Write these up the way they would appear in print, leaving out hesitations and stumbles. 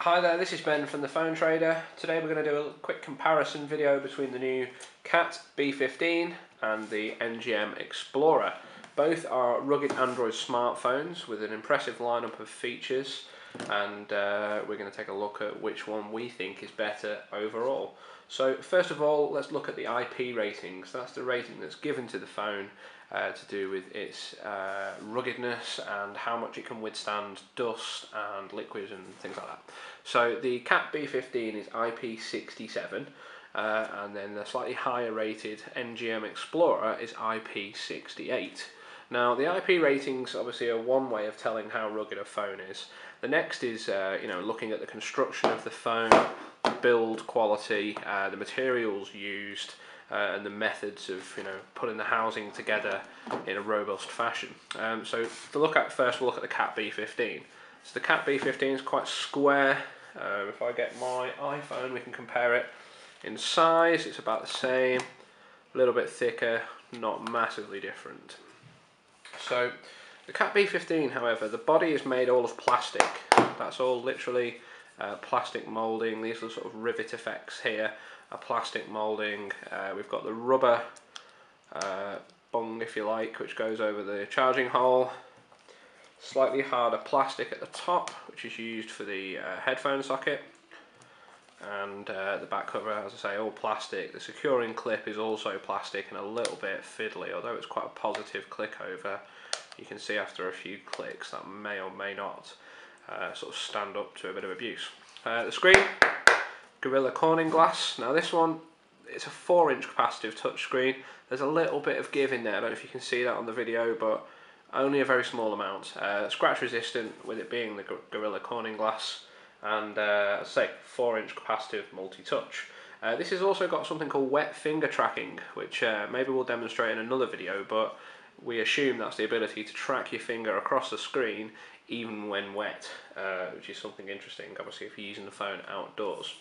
Hi there, this is Ben from the Phone Trader. Today we're going to do a quick comparison video between the new CAT B15 and the NGM Explorer. Both are rugged Android smartphones with an impressive lineup of features, and we're going to take a look at which one we think is better overall. So first of all, let's look at the IP ratings. That's the rating that's given to the phone to do with its ruggedness and how much it can withstand dust and liquids and things like that. So the CAT B15 is IP67, and then the slightly higher rated NGM Explorer is IP68. Now the IP ratings obviously are one way of telling how rugged a phone is. The next is looking at the construction of the phone, the build quality, the materials used, and the methods of putting the housing together in a robust fashion. So to look at first, we'll look at the CAT B15. So the CAT B15 is quite square. If I get my iPhone, we can compare it in size. It's about the same, a little bit thicker, not massively different. So the CAT B15, however, the body is made all of plastic. That's all literally plastic moulding. These are sort of rivet effects here. A plastic moulding. We've got the rubber bung, if you like, which goes over the charging hole. Slightly harder plastic at the top, which is used for the headphone socket. And the back cover, as I say, all plastic. The securing clip is also plastic and a little bit fiddly, although it's quite a positive click over. You can see after a few clicks that may or may not sort of stand up to a bit of abuse. The screen, Gorilla Corning glass. Now this one, it's a 4-inch capacitive touchscreen. There's a little bit of give in there. I don't know if you can see that on the video, but only a very small amount. Scratch resistant with it being the Gorilla Corning glass, and as I say, 4-inch capacitive multi-touch. This has also got something called wet finger tracking, which maybe we'll demonstrate in another video, but we assume that's the ability to track your finger across the screen even when wet, which is something interesting, obviously, if you're using the phone outdoors.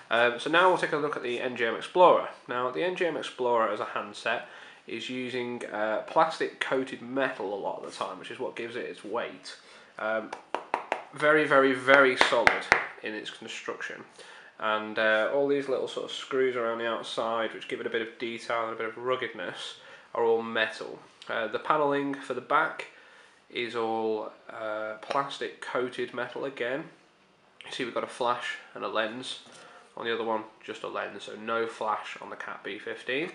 So now we'll take a look at the NGM Explorer. Now, the NGM Explorer as a handset is using plastic coated metal a lot of the time, which is what gives it its weight. Very, very, very solid in its construction. And all these little sort of screws around the outside, which give it a bit of detail and a bit of ruggedness, are all metal. The panelling for the back is all plastic coated metal again. You see we've got a flash and a lens. On the other one, just a lens, so no flash on the CAT B15.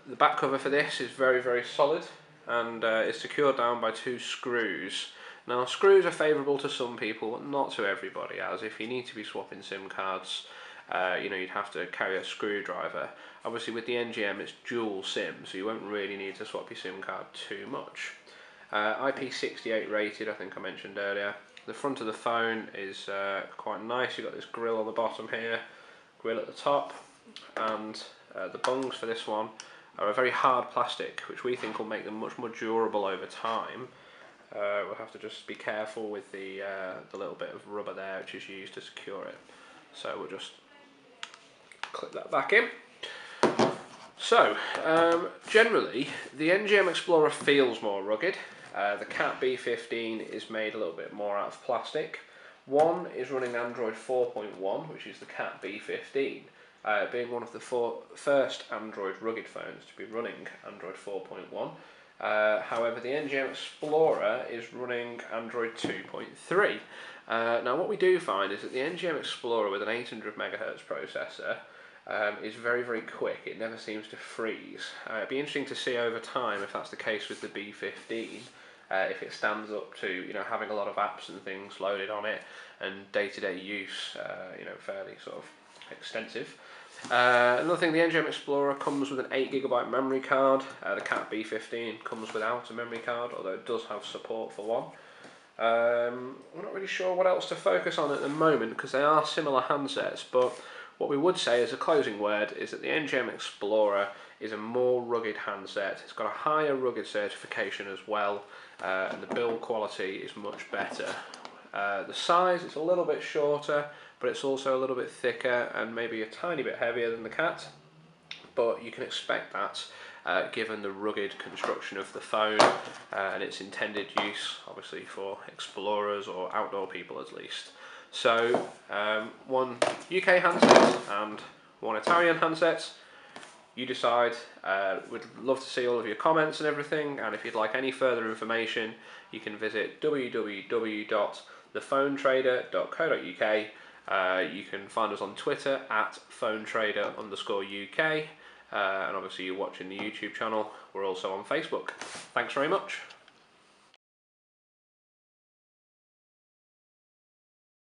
The back cover for this is very, very solid, and it's secured down by 2 screws. Now, screws are favourable to some people, but not to everybody, as if you need to be swapping SIM cards, you'd have to carry a screwdriver. Obviously with the NGM it's dual SIM, so you won't really need to swap your SIM card too much. IP68 rated, I think I mentioned earlier. The front of the phone is quite nice. You've got this grill on the bottom here, grill at the top, and the bungs for this one are a very hard plastic, which we think will make them much more durable over time. We'll have to just be careful with the little bit of rubber there, which is used to secure it. So we'll just clip that back in. So, generally, the NGM Explorer feels more rugged. The CAT B15 is made a little bit more out of plastic. One is running Android 4.1, which is the CAT B15, being one of the first Android rugged phones to be running Android 4.1. However, the NGM Explorer is running Android 2.3. Now what we do find is that the NGM Explorer with an 800 MHz processor is very, very quick. It never seems to freeze. It'd be interesting to see over time if that's the case with the B15, if it stands up to having a lot of apps and things loaded on it, and day-to-day use fairly sort of extensive. Another thing, the NGM Explorer comes with an 8GB memory card. The CAT B15 comes without a memory card, although it does have support for one. We're not really sure what else to focus on at the moment because they are similar handsets, but what we would say as a closing word is that the NGM Explorer is a more rugged handset. It's got a higher rugged certification as well, and the build quality is much better. The size, it's a little bit shorter, but it's also a little bit thicker and maybe a tiny bit heavier than the CAT, but you can expect that given the rugged construction of the phone and its intended use, obviously for explorers or outdoor people at least. So one UK handset and one Italian handset. You decide. We'd love to see all of your comments and everything, and if you'd like any further information, you can visit www.thephonetrader.co.uk. You can find us on Twitter at phonetrader_UK, and obviously you're watching the YouTube channel. We're also on Facebook. Thanks very much.